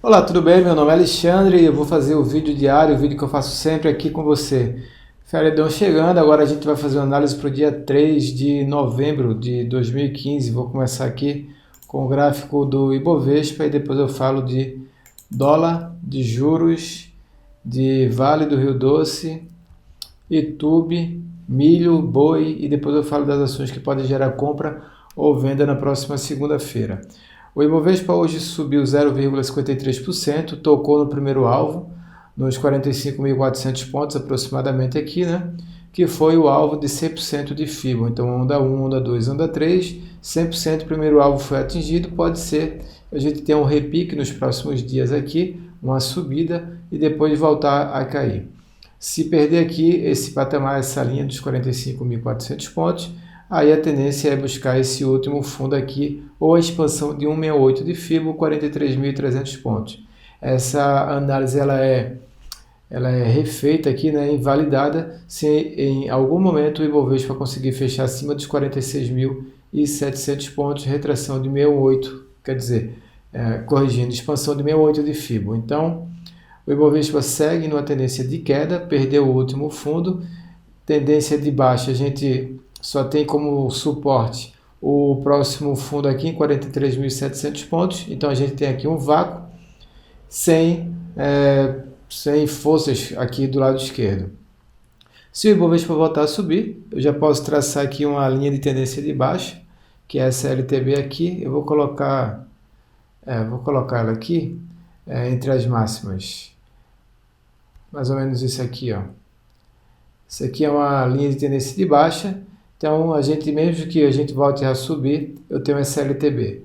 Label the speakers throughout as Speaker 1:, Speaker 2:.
Speaker 1: Olá, tudo bem? Meu nome é Alexandre e eu vou fazer o vídeo diário, o vídeo que eu faço sempre aqui com você. Feriadão chegando, agora a gente vai fazer uma análise para o dia 3 de novembro de 2015. Vou começar aqui com o gráfico do Ibovespa e depois eu falo de dólar, de juros, de Vale do Rio Doce, YouTube, milho, boi e depois eu falo das ações que podem gerar compra ou venda na próxima segunda-feira. O Ibovespa hoje subiu 0,53%, tocou no primeiro alvo, nos 45.400 pontos aproximadamente aqui, né? Que foi o alvo de 100% de FIBO. Então, onda 1, onda 2, onda 3, 100% primeiro alvo foi atingido. Pode ser que a gente tenha um repique nos próximos dias aqui, uma subida e depois voltar a cair. Se perder aqui esse patamar, essa linha dos 45.400 pontos, aí a tendência é buscar esse último fundo aqui, ou a expansão de 168 de FIBO, 43.300 pontos. Essa análise ela é refeita aqui, né, invalidada, se em algum momento o Ibovespa conseguir fechar acima dos 46.700 pontos, retração de 68, quer dizer, corrigindo, expansão de 68 de FIBO. Então, o Ibovespa segue numa tendência de queda, perdeu o último fundo, tendência de baixa, a gente só tem como suporte o próximo fundo aqui em 43.700 pontos, então a gente tem aqui um vácuo sem forças aqui do lado esquerdo. Se o Ibovespa voltar a subir, eu já posso traçar aqui uma linha de tendência de baixa, que é essa LTB aqui, eu vou colocar ela aqui entre as máximas, mais ou menos isso aqui, ó. Isso aqui é uma linha de tendência de baixa, então mesmo que a gente volte a subir, eu tenho essa LTB.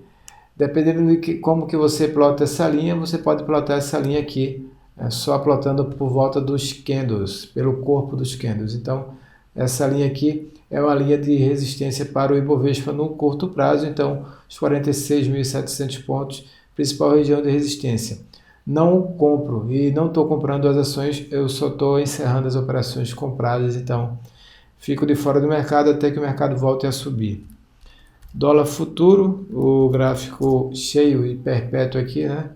Speaker 1: Dependendo de como que você plota essa linha, você pode plotar essa linha aqui, só plotando por volta dos candles, pelo corpo dos candles. Então, essa linha aqui é uma linha de resistência para o Ibovespa no curto prazo, então os 46.700 pontos, principal região de resistência. Não compro e não estou comprando as ações, eu só estou encerrando as operações compradas, então fico de fora do mercado até que o mercado volte a subir. Dólar futuro, o gráfico cheio e perpétuo aqui, né?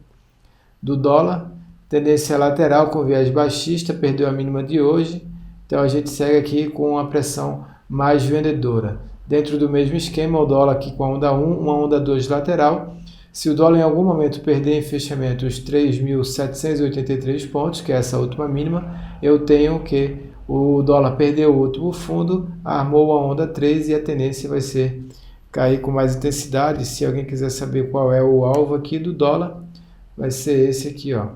Speaker 1: Do dólar, tendência lateral com viés baixista, perdeu a mínima de hoje, então a gente segue aqui com uma pressão mais vendedora. Dentro do mesmo esquema, o dólar aqui com a onda 1, uma onda 2 lateral. Se o dólar em algum momento perder em fechamento os 3.783 pontos, que é essa última mínima, eu tenho que o dólar perdeu o último fundo, armou a onda 3 e a tendência vai ser cair com mais intensidade. Se alguém quiser saber qual é o alvo aqui do dólar, vai ser esse aqui, ó.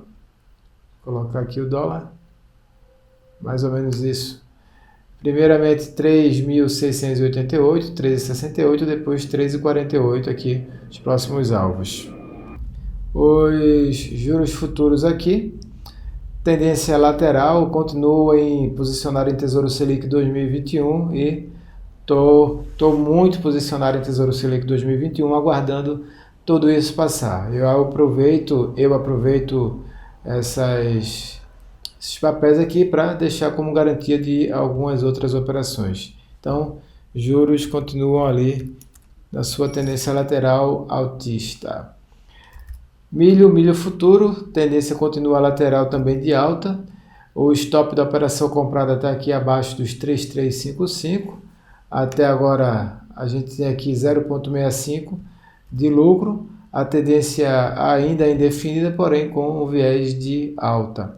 Speaker 1: Vou colocar aqui o dólar, mais ou menos isso. Primeiramente 3.688, 3,68, depois 3,48 aqui, os próximos alvos. Os juros futuros aqui, tendência lateral, continua em posicionar em Tesouro Selic 2021 e estou muito posicionado em Tesouro Selic 2021, aguardando tudo isso passar. Eu aproveito esses papéis aqui para deixar como garantia de algumas outras operações. Então, juros continuam ali na sua tendência lateral altista. Milho futuro, tendência continua lateral também de alta. O stop da operação comprada está aqui abaixo dos 3.355. Até agora a gente tem aqui 0,65 de lucro. A tendência ainda é indefinida, porém com um viés de alta.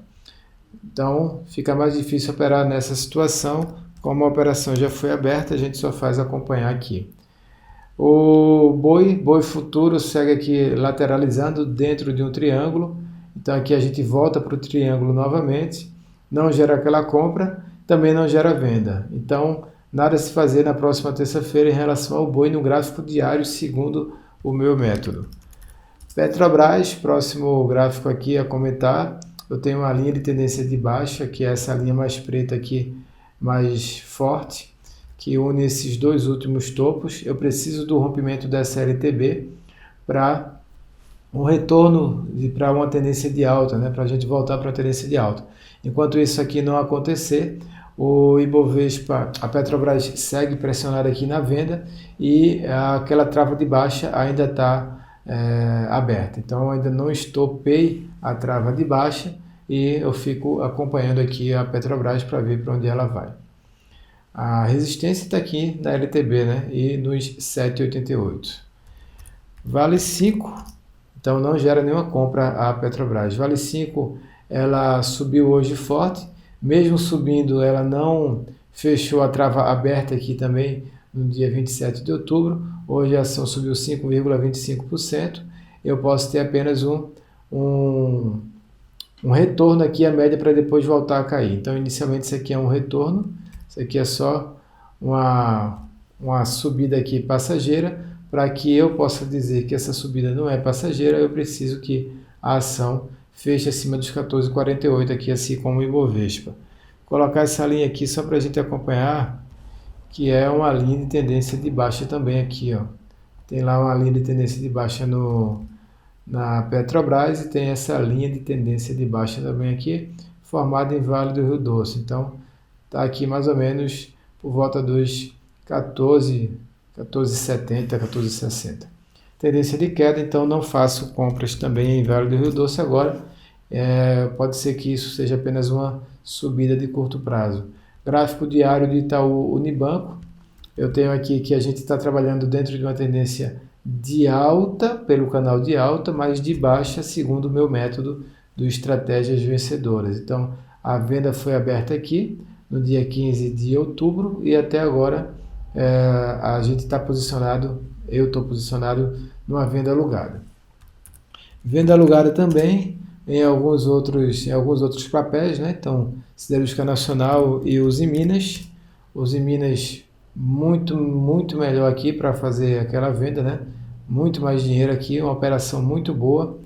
Speaker 1: Então fica mais difícil operar nessa situação. Como a operação já foi aberta, a gente só faz acompanhar aqui. O boi futuro segue aqui lateralizando dentro de um triângulo. Então aqui a gente volta para o triângulo novamente. Não gera aquela compra, também não gera venda. Então nada a se fazer na próxima terça-feira em relação ao boi no gráfico diário, segundo o meu método. Petrobras, próximo gráfico aqui a comentar. Eu tenho uma linha de tendência de baixa, que é essa linha mais preta aqui, mais forte, que une esses dois últimos topos. Eu preciso do rompimento dessa LTB para um retorno para uma tendência de alta, né? Para a gente voltar para a tendência de alta. Enquanto isso aqui não acontecer, o Ibovespa, a Petrobras segue pressionada aqui na venda e aquela trava de baixa ainda está aberta. Então eu ainda não estopei a trava de baixa e eu fico acompanhando aqui a Petrobras para ver para onde ela vai. A resistência está aqui na LTB, né? E nos 7,88. Vale 5, então não gera nenhuma compra a Petrobras. Vale 5, ela subiu hoje forte, mesmo subindo ela não fechou a trava aberta aqui também no dia 27 de outubro. Hoje a ação subiu 5,25%. Eu posso ter apenas um retorno aqui à média para depois voltar a cair. Então inicialmente isso aqui é um retorno, isso aqui é só uma subida aqui passageira. Para que eu possa dizer que essa subida não é passageira, eu preciso que a ação feche acima dos 14,48 aqui, assim como o Ibovespa. Vou colocar essa linha aqui só para a gente acompanhar, que é uma linha de tendência de baixa também aqui, ó. Tem lá uma linha de tendência de baixa na Petrobras e tem essa linha de tendência de baixa também aqui, formada em Vale do Rio Doce. Então, está aqui mais ou menos por volta dos 14,70, 14,60. Tendência de queda, então não faço compras também em Vale do Rio Doce agora. Pode ser que isso seja apenas uma subida de curto prazo. Gráfico diário de Itaú Unibanco. Eu tenho aqui que a gente está trabalhando dentro de uma tendência de alta, pelo canal de alta, mas de baixa, segundo o meu método do Estratégias Vencedoras. Então, a venda foi aberta aqui no dia 15 de outubro e até agora a gente está posicionado, eu estou posicionado numa venda alugada. Venda alugada também em alguns outros papéis, né? Então, Siderúrgica Nacional e Usiminas. Usiminas muito melhor aqui para fazer aquela venda, né? Muito mais dinheiro aqui, uma operação muito boa.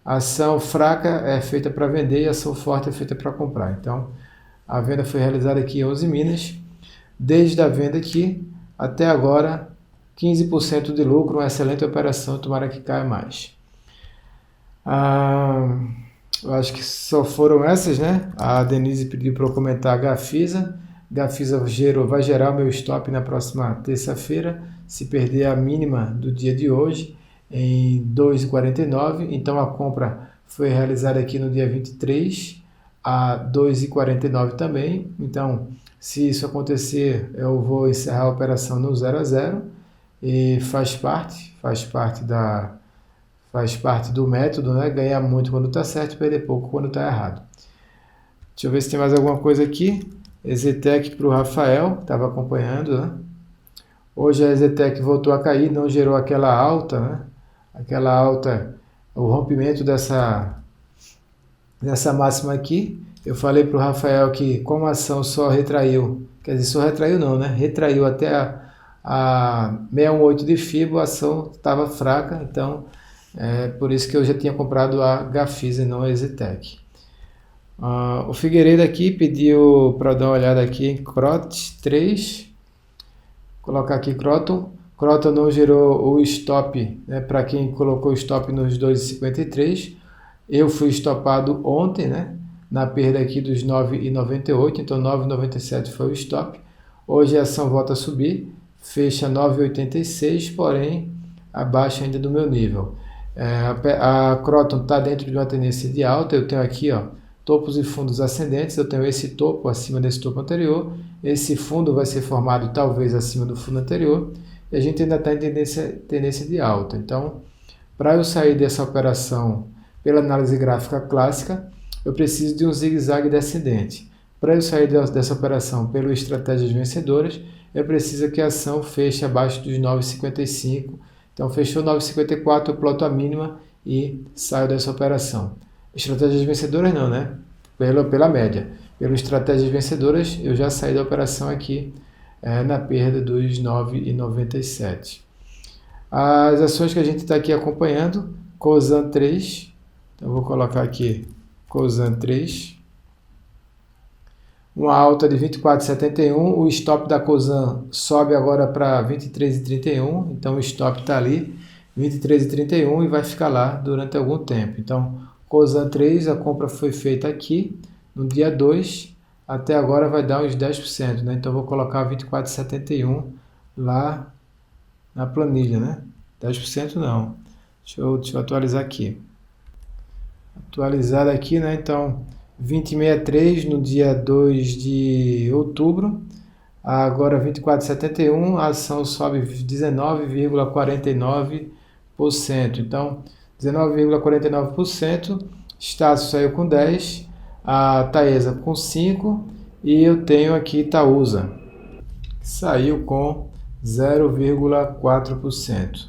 Speaker 1: A ação fraca é feita para vender e a ação forte é feita para comprar. Então, a venda foi realizada aqui em Usiminas. Desde a venda aqui até agora, 15% de lucro, uma excelente operação, tomara que caia mais. Eu acho que só foram essas, né? A Denise pediu para eu comentar a Gafisa. Gafisa vai gerar o meu stop na próxima terça-feira, se perder a mínima do dia de hoje, em 2,49. Então a compra foi realizada aqui no dia 23 a 2,49 também. Então, se isso acontecer, eu vou encerrar a operação no 0 a 0 e faz parte do método, né? Ganhar muito quando está certo, perder pouco quando está errado. Deixa eu ver se tem mais alguma coisa aqui. Exetec para o Rafael, estava acompanhando, né? Hoje a Exetec voltou a cair, não gerou aquela alta, né? Aquela alta, o rompimento dessa máxima aqui. Eu falei para o Rafael que como a ação só retraiu, quer dizer, só retraiu não, né? Retraiu até a 618 de FIBO, a ação estava fraca, então por isso que eu já tinha comprado a Gafisa e não a Exetec. O Figueiredo aqui pediu para dar uma olhada aqui em CROT 3. Vou colocar aqui Croton. Croton não gerou o stop, né, para quem colocou o stop nos 2,53. Eu fui estopado ontem, né, na perda aqui dos 9,98, então 9,97 foi o stop. Hoje a ação volta a subir, fecha 9,86, porém abaixo ainda do meu nível. A Croton está dentro de uma tendência de alta. Eu tenho aqui, ó, topos e fundos ascendentes. Eu tenho esse topo acima desse topo anterior, esse fundo vai ser formado talvez acima do fundo anterior, e a gente ainda está em tendência de alta. Então, para eu sair dessa operação pela análise gráfica clássica, eu preciso de um zigue-zague descendente. Para eu sair dessa operação pelo Estratégias Vencedoras, eu preciso que a ação feche abaixo dos 9,55. Então, fechou 9,54, eu ploto a mínima e saio dessa operação. Estratégias vencedoras não, né? Pela média. Pelo Estratégias Vencedoras, eu já saí da operação aqui na perda dos 9,97. As ações que a gente está aqui acompanhando, Cosan 3. Então, eu vou colocar aqui Cosan 3. Uma alta de 24,71. O stop da Cosan sobe agora para 23,31. Então, o stop está ali, 23,31, e vai ficar lá durante algum tempo. Então, Cosan 3, a compra foi feita aqui no dia 2, até agora vai dar uns 10%, né? Então vou colocar 24,71 lá na planilha, né? 10% não. Deixa eu atualizar aqui. Atualizado aqui, né? Então, 20,63 no dia 2 de outubro. Agora 24,71, a ação sobe 19,49%. Então, 19,49%. Estácio saiu com 10, a Taesa com 5 e eu tenho aqui Itaúsa, que saiu com 0,4%.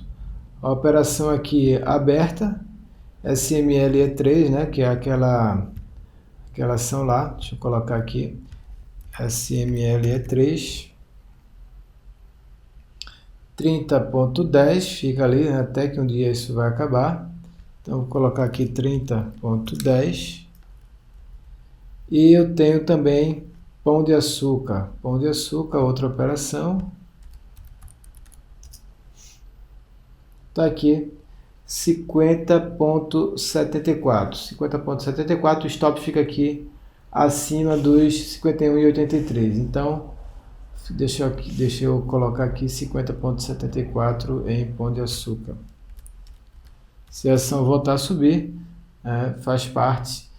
Speaker 1: A operação aqui aberta, SMLE3, né, que é aquela ação lá, deixa eu colocar aqui, SMLE3, 30,10, fica ali, né, até que um dia isso vai acabar. Então, vou colocar aqui 30,10. E eu tenho também Pão de Açúcar. Pão de Açúcar, outra operação. Está aqui, 50,74. 50,74, o stop fica aqui acima dos 51,83. Então, deixa eu colocar aqui 50,74 em Pão de Açúcar. Se a ação voltar a subir, faz parte.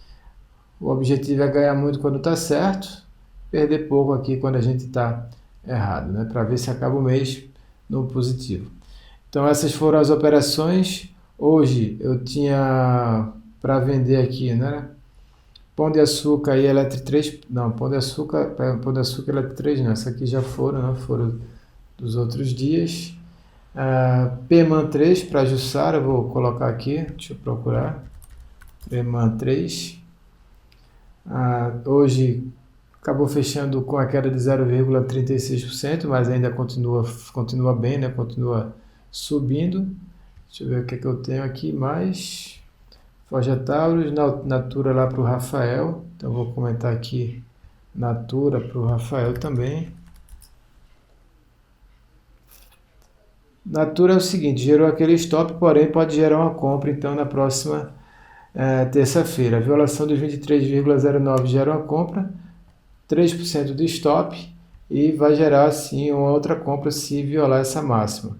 Speaker 1: O objetivo é ganhar muito quando está certo, perder pouco aqui quando a gente está errado, né? Para ver se acaba o mês no positivo. Então essas foram as operações. Hoje eu tinha para vender aqui, né? Pão de Açúcar e Eletro3, não, Pão de Açúcar e Eletro3 não, essa aqui já foram, né? Foram dos outros dias. PEMAN 3 para Jussara, eu vou colocar aqui, deixa eu procurar, PEMAN 3, hoje acabou fechando com a queda de 0,36%, mas ainda continua bem, né? Continua subindo. Deixa eu ver o que eu tenho aqui mais. Forja Taurus, Natura lá para o Rafael, então vou comentar aqui Natura para o Rafael também. Natura é o seguinte, gerou aquele stop, porém pode gerar uma compra, então na próxima terça-feira. A violação dos 23,09 gera uma compra, 3% de stop e vai gerar sim uma outra compra se violar essa máxima.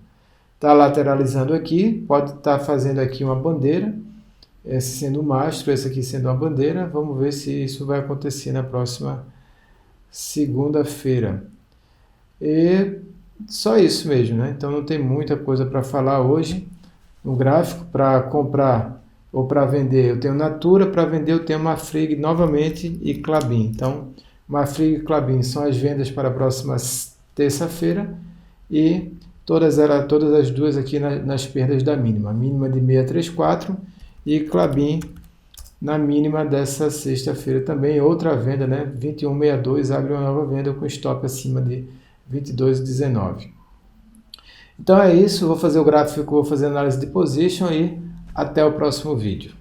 Speaker 1: Está lateralizando aqui, pode estar fazendo aqui uma bandeira, esse sendo o mastro, esse aqui sendo uma bandeira. Vamos ver se isso vai acontecer na próxima segunda-feira. E só isso mesmo, né? Então não tem muita coisa para falar hoje. No gráfico, para comprar ou para vender, eu tenho Natura, para vender eu tenho Marfrig novamente e Klabin. Então, Marfrig e Klabin são as vendas para a próxima terça-feira e todas as duas aqui nas perdas da mínima. Mínima de 634 e Klabin na mínima dessa sexta-feira também. Outra venda, né? 21,62 abre uma nova venda com stop acima de 22,19. Então é isso, vou fazer o gráfico, vou fazer análise de position e até o próximo vídeo.